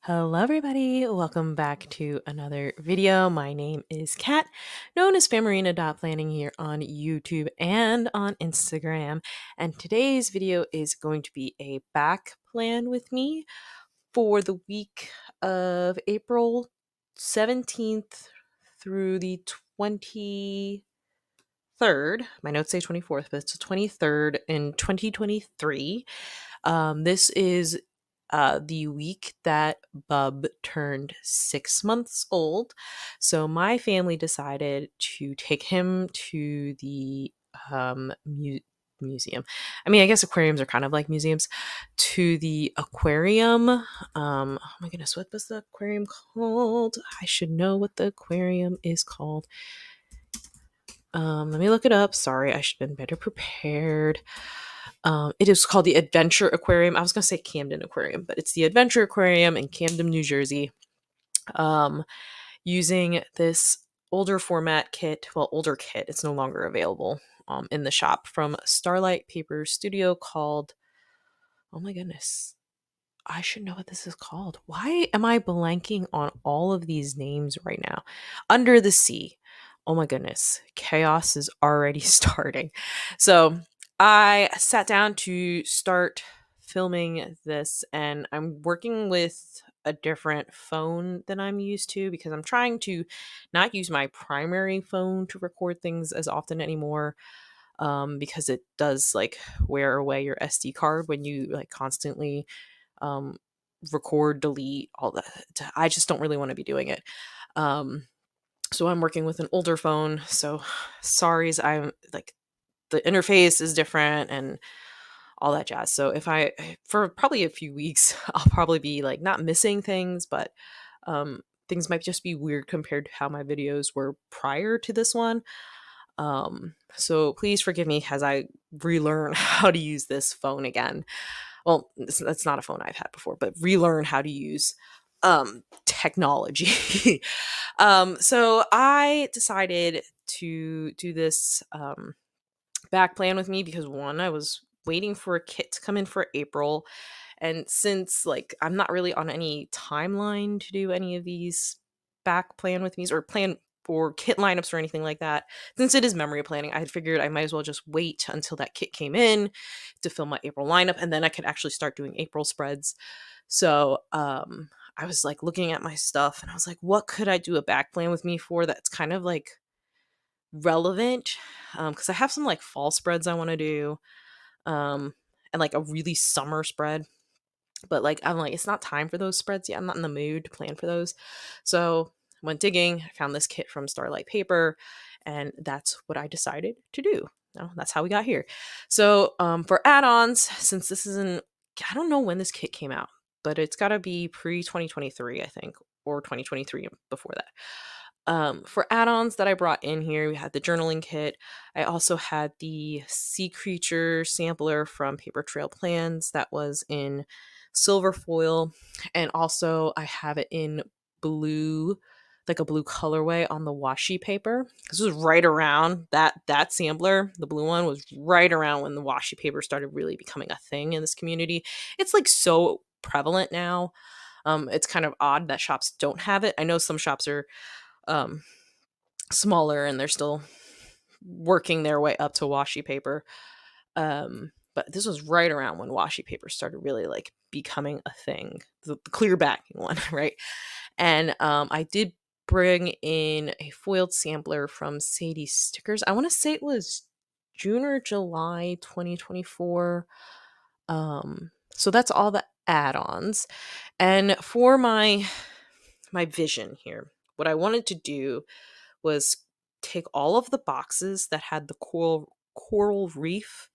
Hello everybody, welcome back to another video. My name is Kat, known as phamerina.planning here on YouTube and on Instagram. And today's video is going to be a back plan with me for the week of April 17th through the 23rd. My notes say 24th, but it's the 23rd in 2023. This is the week that Bub turned 6 months old. So my family decided to take him to the museum. I mean, I guess aquariums are kind of like museums. To the aquarium. Oh my goodness, what was the aquarium called? I should know what the aquarium is called. Let me look it up. Sorry, I should have been better prepared. It is called the Adventure Aquarium. I was going to say Camden Aquarium, but it's the Adventure Aquarium in Camden, New Jersey. Using this older format kit, older kit, it's no longer available in the shop, from starlightpaperstudio called, oh my goodness, I should know what this is called. Why am I blanking on all of these names right now? Under the Sea. Oh my goodness. Chaos is already starting. So I sat down to start filming this, and I'm working with a different phone than I'm used to because I'm trying to not use my primary phone to record things as often anymore, because it does like wear away your SD card when you like constantly um, record, delete, all that. I just don't really want to be doing it. So I'm working with an older phone. So sorry's, I'm like, the interface is different and all that jazz. So for probably a few weeks, I'll probably be like not missing things, but things might just be weird compared to how my videos were prior to this one. So please forgive me as I relearn how to use this phone again. Well, that's not a phone I've had before, but relearn how to use technology. So I decided to do this back plan with me because, one, I was waiting for a kit to come in for April, and since like I'm not really on any timeline to do any of these back plan with me or plan or kit lineups or anything like that, since it is memory planning, I had figured I might as well just wait until that kit came in to fill my April lineup, and then I could actually start doing April spreads. So I was like looking at my stuff and I was like, what could I do a back plan with me for that's kind of like relevant? Because I have some like fall spreads I want to do, and like a really summer spread. But like I'm like, it's not time for those spreads yet. I'm not in the mood to plan for those. So I went digging, I found this kit from Starlight Paper, and that's what I decided to do. No, that's how we got here. So for add-ons, since this isn't, I don't know when this kit came out, but it's got to be pre 2023, I think, or 2023 before that. For add-ons that I brought in here, we had the journaling kit. I also had the sea creature sampler from Paper Trail Plans that was in silver foil, and also I have it in blue, like a blue colorway on the washi paper. This was right around that sampler. The blue one was right around when the washi paper started really becoming a thing in this community. It's like so prevalent now. It's kind of odd that shops don't have it. I know some shops are um, smaller and they're still working their way up to washi paper. But this was right around when washi paper started really like becoming a thing, the clear backing one, right? And I did bring in a foiled sampler from Sadie Stickers. I want to say it was June or July 2024. So that's all the add-ons. And for my vision here, what I wanted to do was take all of the boxes that had the coral reef,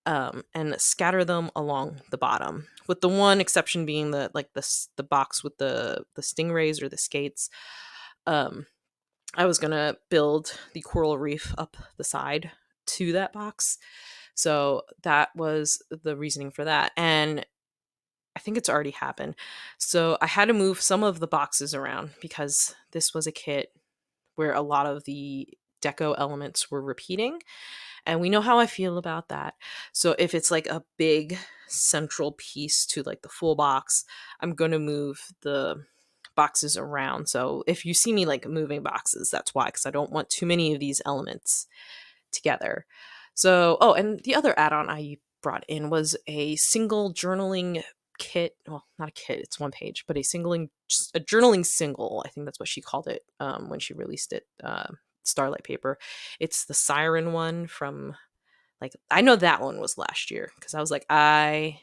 and scatter them along the bottom, with the one exception being the box with the stingrays or the skates. I was gonna build the coral reef up the side to that box, so that was the reasoning for that, and I think it's already happened. So I had to move some of the boxes around because this was a kit where a lot of the deco elements were repeating. And we know how I feel about that. So if it's like a big central piece to like the full box, I'm going to move the boxes around. So if you see me like moving boxes, that's why, because I don't want too many of these elements together. So, oh, and the other add on I brought in was a single journaling kit. Well, not a kit, it's one page, but a journaling single. I think that's what she called it when she released it. Starlight Paper. It's the Siren one from, like, I know that one was last year because I was like, I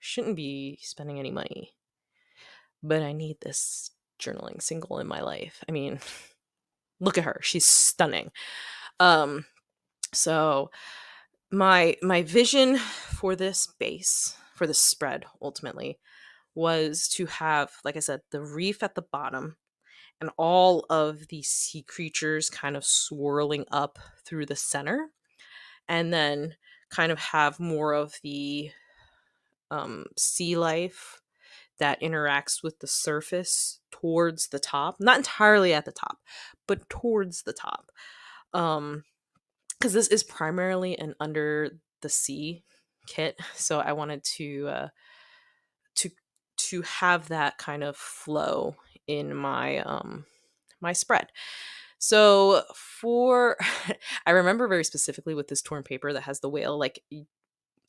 shouldn't be spending any money, but I need this journaling single in my life. I mean, look at her. She's stunning. Um, so my vision for this base, for this spread ultimately, was to have, like I said, the reef at the bottom and all of these sea creatures kind of swirling up through the center, and then kind of have more of the sea life that interacts with the surface towards the top, not entirely at the top, but towards the top. Because this is primarily an under the sea kit, so I wanted to to have that kind of flow in my spread. So for I remember very specifically with this torn paper that has the whale, like,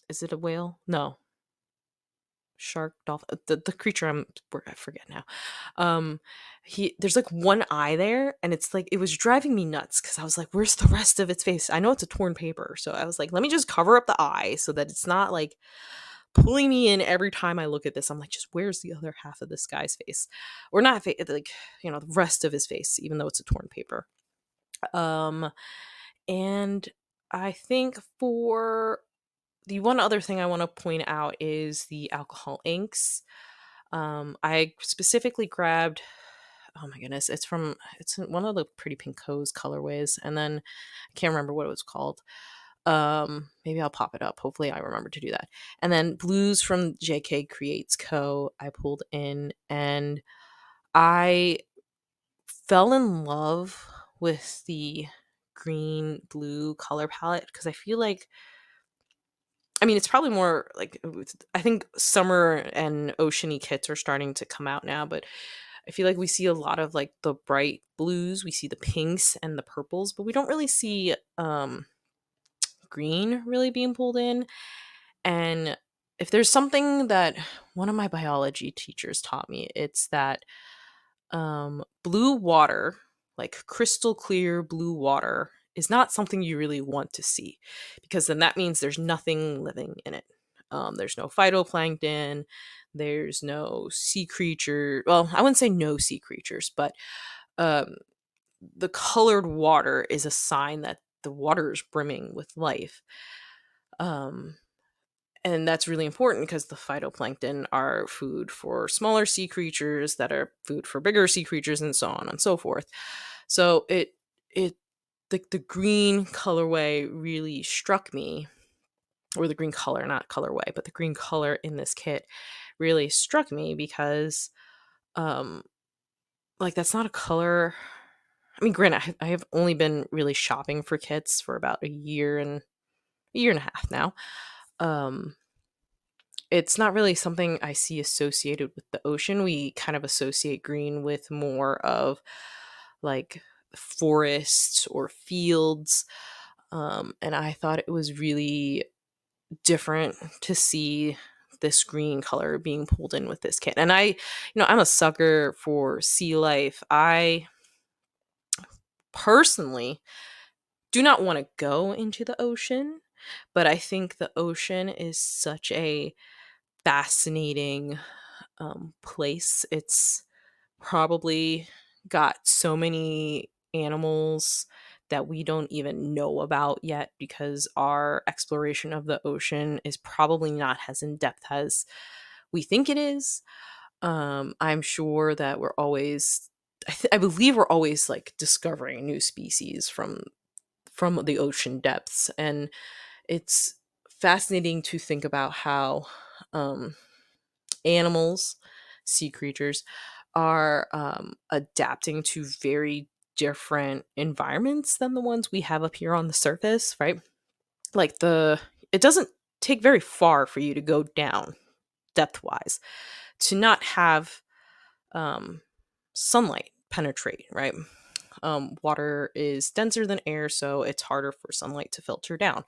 is it a whale? No, shark, dolphin, the creature, I forget now. He There's like one eye there, and it's like, it was driving me nuts because I was like, where's the rest of its face? I know it's a torn paper, so I was like, let me just cover up the eye so that it's not like pulling me in every time I look at this. I'm like, just where's the other half of this guy's face? Or not like, the rest of his face, even though it's a torn paper. Um and I think for the one other thing I want to point out is the alcohol inks. I specifically grabbed, oh my goodness, it's in one of the Pretty Pink Co's colorways, and then I can't remember what it was called. Maybe I'll pop it up. Hopefully I remember to do that. And then blues from JK Creates Co. I pulled in, and I fell in love with the green blue color palette because I feel like, I mean, it's probably more like, I think summer and oceany kits are starting to come out now, but I feel like we see a lot of like the bright blues, we see the pinks and the purples, but we don't really see green really being pulled in. And if there's something that one of my biology teachers taught me, it's that blue water, like crystal clear blue water, is not something you really want to see, because then that means there's nothing living in it. There's no phytoplankton, there's no sea creature. Well, I wouldn't say no sea creatures, but um, the colored water is a sign that the water is brimming with life. Um, and that's really important because the phytoplankton are food for smaller sea creatures that are food for bigger sea creatures, and so on and so forth. So it the green colorway really struck me, or the green color, not colorway, but the green color in this kit really struck me because um like, that's not a color. I mean, granted, I have only been really shopping for kits for about a year and a half now. Um it's not really something I see associated with the ocean. We kind of associate green with more of like forests or fields. And I thought it was really different to see this green color being pulled in with this kit. And I'm a sucker for sea life. I personally do not want to go into the ocean, but I think the ocean is such a fascinating place. It's probably got so many animals that we don't even know about yet because our exploration of the ocean is probably not as in depth as we think it is. I'm sure that I believe we're always like discovering new species from the ocean depths, and it's fascinating to think about how um, animals, sea creatures, are adapting to very different environments than the ones we have up here on the surface, right? like it doesn't take very far for you to go down depth wise to not have um, sunlight penetrate, right? Water is denser than air, so it's harder for sunlight to filter down.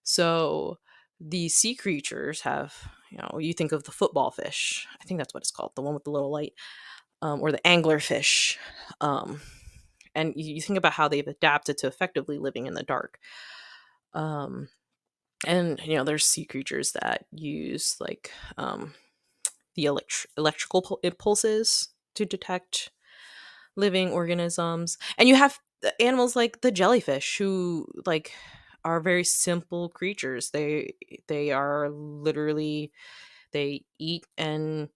So these sea creatures have, you think of the football fish. I think that's what it's called, the one with the little light, or the anglerfish. Um, and you think about how they've adapted to effectively living in the dark. Um, and there's sea creatures that use like the electrical impulses to detect living organisms. And you have animals like the jellyfish who like are very simple creatures. They are literally, they eat and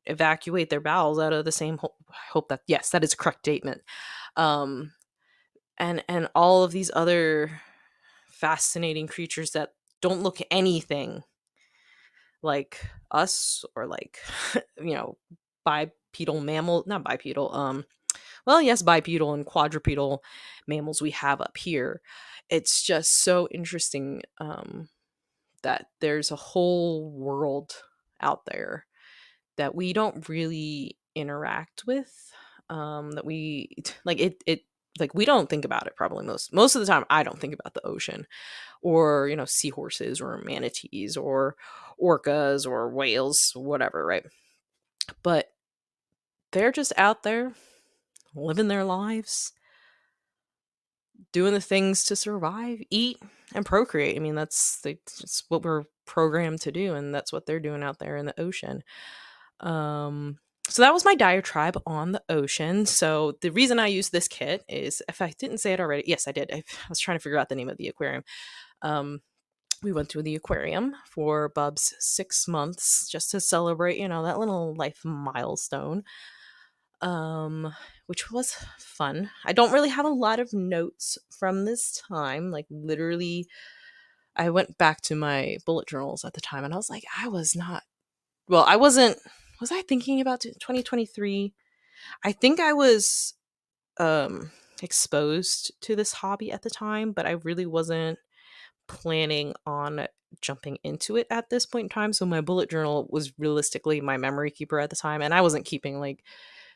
evacuate their bowels out of the same hole. I hope that, yes, that is a correct statement. um and all of these other fascinating creatures that don't look anything like us, or like you know bipedal mammal, not bipedal, well, yes, bipedal and quadrupedal mammals we have up here. It's just so interesting, that there's a whole world out there that we don't really interact with, that we like it like we don't think about it. Probably most of the time I don't think about the ocean, or seahorses or manatees or orcas or whales, whatever, right? But they're just out there living their lives, doing the things to survive, eat, and procreate. I mean, that's what we're programmed to do, and that's what they're doing out there in the ocean. Um, so that was my diatribe on the ocean. So the reason I used this kit is, if I didn't say it already, yes, I did. I was trying to figure out the name of the aquarium. Um, we went to the aquarium for Bub's 6 months just to celebrate, that little life milestone. Which was fun. I don't really have a lot of notes from this time. Like, literally, I went back to my bullet journals at the time, and I was like, I wasn't, was I thinking about 2023? I think I was exposed to this hobby at the time, but I really wasn't planning on jumping into it at this point in time. So my bullet journal was realistically my memory keeper at the time, and I wasn't keeping like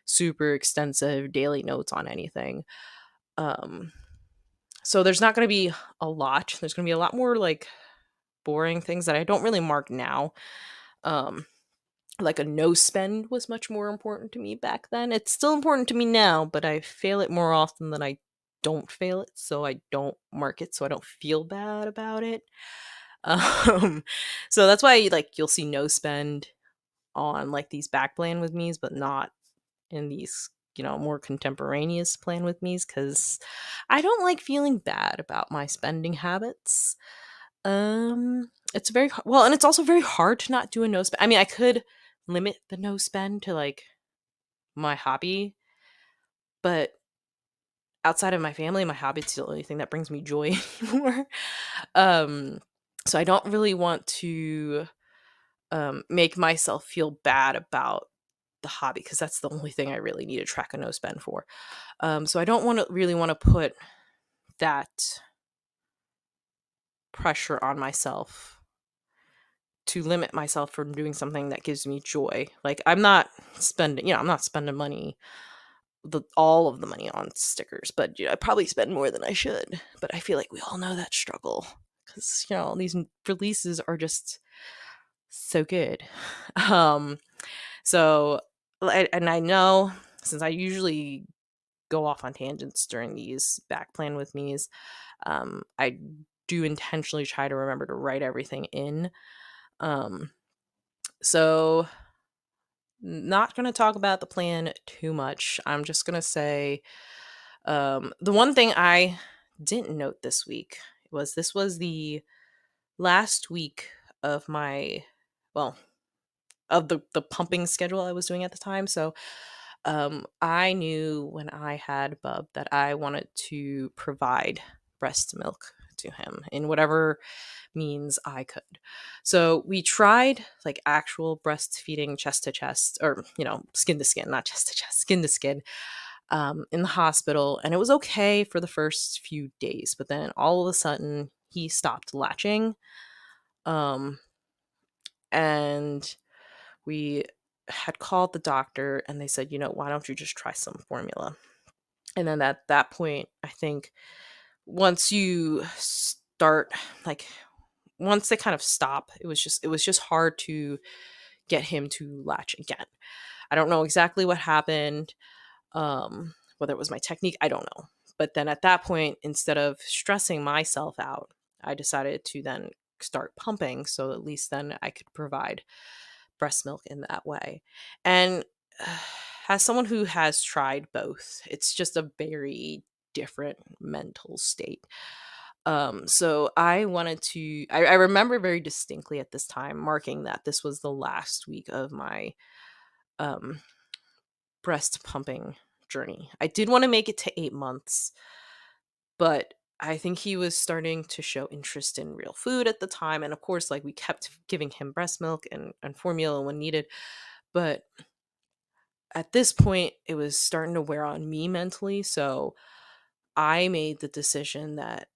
super extensive daily notes on anything. Um, so there's not going to be a lot. There's going to be a lot more like boring things that I don't really mark now. Um, like a no spend was much more important to me back then. It's still important to me now, but I fail it more often than I don't fail it. So I don't mark it so I don't feel bad about it. Um, so that's why like you'll see no spend on like these back plan with me's, but not in these more contemporaneous plan with me's, because I don't like feeling bad about my spending habits. It's well, and it's also very hard to not do a no spend. I mean, I could limit the no spend to like my hobby, but outside of my family, my hobby is the only thing that brings me joy anymore. um so I don't really want to make myself feel bad about the hobby, because that's the only thing I really need to track a no spend for. So I don't really want to put that pressure on myself to limit myself from doing something that gives me joy. Like, I'm not spending money, all of the money on stickers, but I probably spend more than I should. But I feel like we all know that struggle, because these releases are just so good. Um, so, and I know, since I usually go off on tangents during these back plan with me's, I do intentionally try to remember to write everything in. So not going to talk about the plan too much. I'm just going to say, the one thing I didn't note this week was this was the last week of my, well, of the pumping schedule I was doing at the time. So I knew when I had Bub that I wanted to provide breast milk to him in whatever means I could. So we tried like actual breastfeeding chest to chest, or skin to skin, not chest to chest, skin to skin, in the hospital, and it was okay for the first few days, but then all of a sudden he stopped latching. Um, and we had called the doctor and they said, why don't you just try some formula? And then at that point, I think once you start, like, once they kind of stop, it was just hard to get him to latch again. I don't know exactly what happened. Whether it was my technique, I don't know. But then at that point, instead of stressing myself out, I decided to then start pumping, so at least then I could provide breast milk in that way. And as someone who has tried both, it's just a very different mental state. So I wanted to, I remember very distinctly at this time marking that this was the last week of my um, breast pumping journey. I did want to make it to 8 months, but I think he was starting to show interest in real food at the time. And of course, like, we kept giving him breast milk and formula when needed. But at this point, it was starting to wear on me mentally. So I made the decision that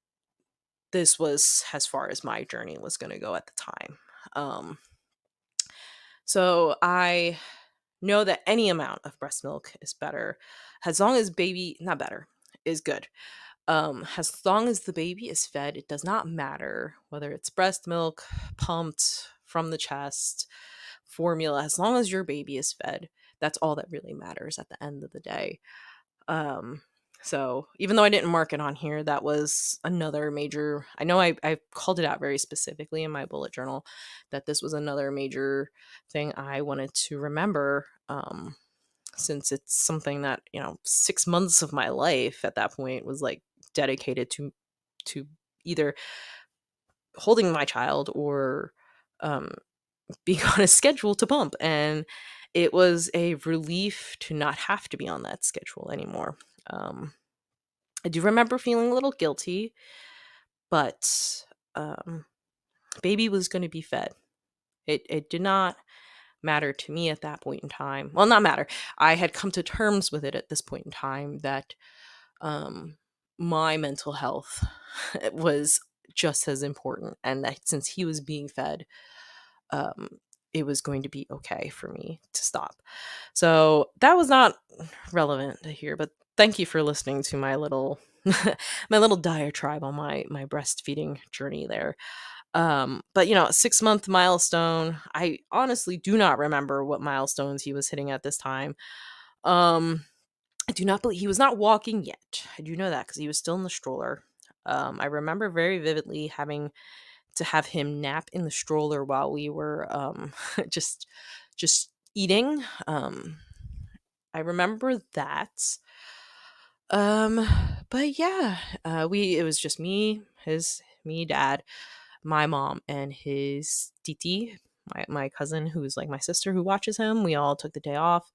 this was as far as my journey was going to go at the time. Um, so I know that any amount of breast milk is better, as long as baby, not better, is good. As long as the baby is fed, it does not matter whether it's breast milk, pumped from the chest, formula. As long as your baby is fed, that's all that really matters at the end of the day. Um, so even though I didn't mark it on here, that was another major. I know I called it out very specifically in my bullet journal that this was another major thing I wanted to remember. Since it's something that 6 months of my life at that point was like dedicated to either holding my child or um, being on a schedule to pump. And it was a relief to not have to be on that schedule anymore. um, I do remember feeling a little guilty, but um, baby was going to be fed. It did not matter to me at that point in time. Well, not matter. I had come to terms with it at this point in time that um, my mental health was just as important, and that since he was being fed, um, it was going to be okay for me to stop. So that was not relevant to here, but thank you for listening to my little my little diatribe on my breastfeeding journey there. But 6 month milestone. I honestly do not remember what milestones he was hitting at this time. Um, I do not believe he was not walking yet. I do know that because he was still in the stroller. I remember very vividly having to have him nap in the stroller while we were just just eating. I remember that. Um, but yeah, we it was just me, dad, my mom, and his titi, my cousin, who's like my sister, who watches him. We all took the day off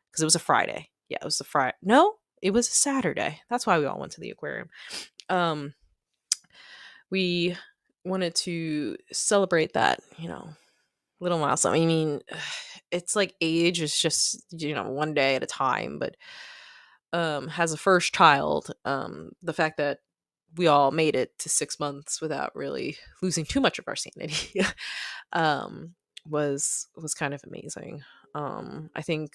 because it was a Friday. Yeah, it was a Friday. No, it was a Saturday. That's why we all went to the aquarium. Um, we wanted to celebrate that, little milestone. I mean, it's like age is just, one day at a time, but has a first child, the fact that we all made it to 6 months without really losing too much of our sanity um was kind of amazing. I think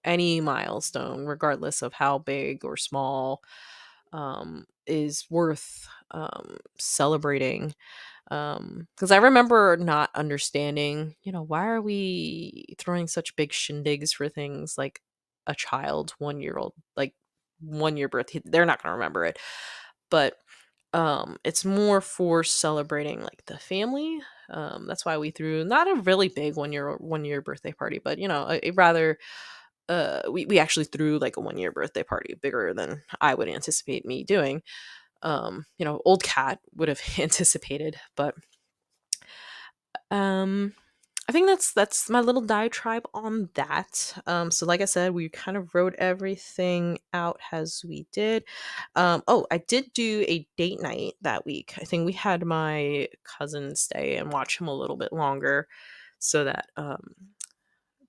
any milestone, regardless of how big or small, is worth celebrating. Because I remember not understanding, why are we throwing such big shindigs for things like a child, 1 year old, like 1 year birth? They're not going to remember it, but it's more for celebrating like the family. That's why we threw not a really big 1 year birthday party, but a rather we actually threw like a 1 year birthday party bigger than I would anticipate me doing. Old cat would have anticipated, but um I think that's my little diatribe on that. So like I said, we kind of wrote everything out as we did. Oh, I did do a date night that week. I think we had my cousin stay and watch him a little bit longer so that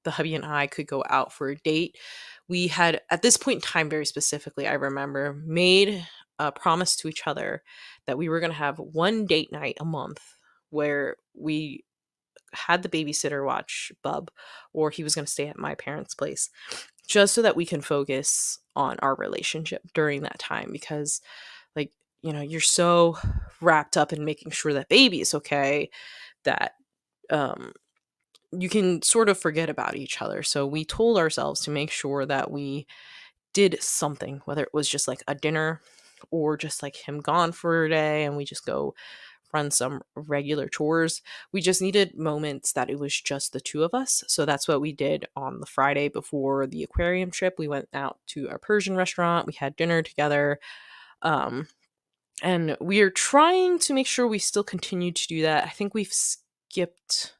the hubby and I could go out for a date. We had, at this point in time, very specifically, I remember, made promised to each other that we were going to have one date night a month where we had the babysitter watch Bub, or he was going to stay at my parents' place, just so that we can focus on our relationship during that time. Because, like, you're so wrapped up in making sure that baby is okay that um, you can sort of forget about each other. So we told ourselves to make sure that we did something, whether it was just like a dinner or just like him gone for a day and we just go run some regular chores. We just needed moments that it was just the two of us. So that's what we did on the Friday before the aquarium trip. We went out to a Persian restaurant, we had dinner together. Um, and we are trying to make sure we still continue to do that. I think we've skipped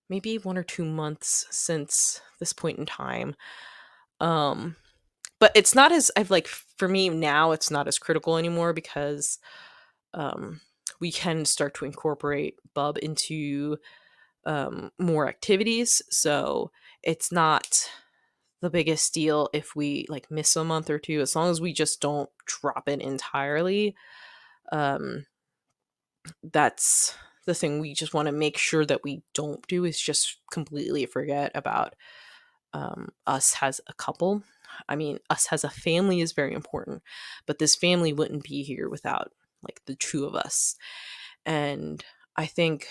maybe 1 or 2 months since this point in time. Um, but it's not as I've like for me now, it's not as critical anymore because um we can start to incorporate Bub into more activities. So it's not the biggest deal if we like miss a month or two, as long as we just don't drop it entirely. Um that's the thing we just want to make sure that we don't do, is just completely forget about us as a couple. I mean, us as a family is very important, but this family wouldn't be here without like the two of us. And I think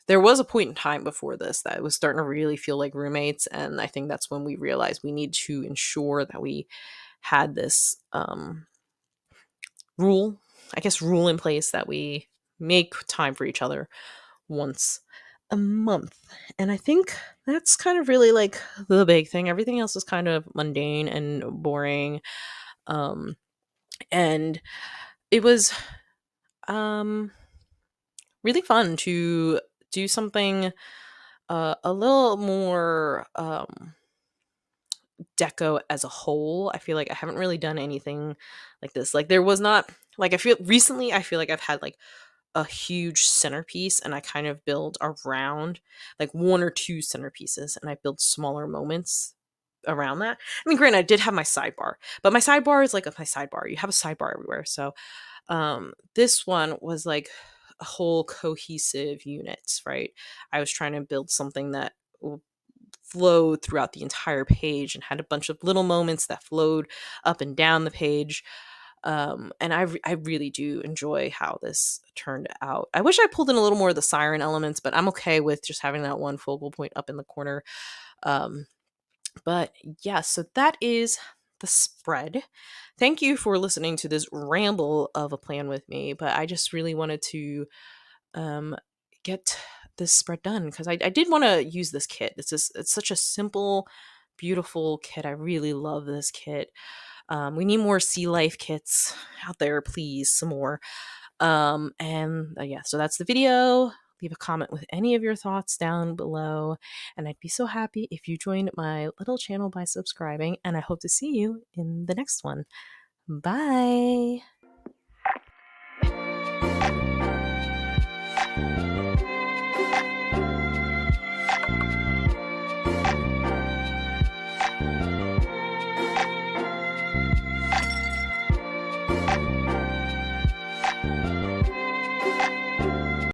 there was a point in time before this that it was starting to really feel like roommates. And I think that's when we realized we need to ensure that we had this rule, I guess, rule in place that we make time for each other once a month. And I think that's kind of really like the big thing. Everything else is kind of mundane and boring. Um and it was um really fun to do something a little more deco as a whole. I feel like I haven't really done anything like this. Like there was not like I feel like I've had like a huge centerpiece and I kind of build around like one or two centerpieces and I build smaller moments around that. I mean, granted, I did have my sidebar, but my sidebar is like my sidebar. You have a sidebar everywhere. So this one was like a whole cohesive unit, right? I was trying to build something that flowed throughout the entire page and had a bunch of little moments that flowed up and down the page. And I really do enjoy how this turned out. I wish I pulled in a little more of the siren elements, but I'm okay with just having that one focal point up in the corner. Um, but yeah, so that is the spread. Thank you for listening to this ramble of a plan with me, but I just really wanted to um, get this spread done because I did want to use this kit. It's such a simple, beautiful kit. I really love this kit. We need more sea life kits out there, please, some more. And yeah, so that's the video. Leave a comment with any of your thoughts down below. And I'd be so happy if you joined my little channel by subscribing. And I hope to see you in the next one. Bye.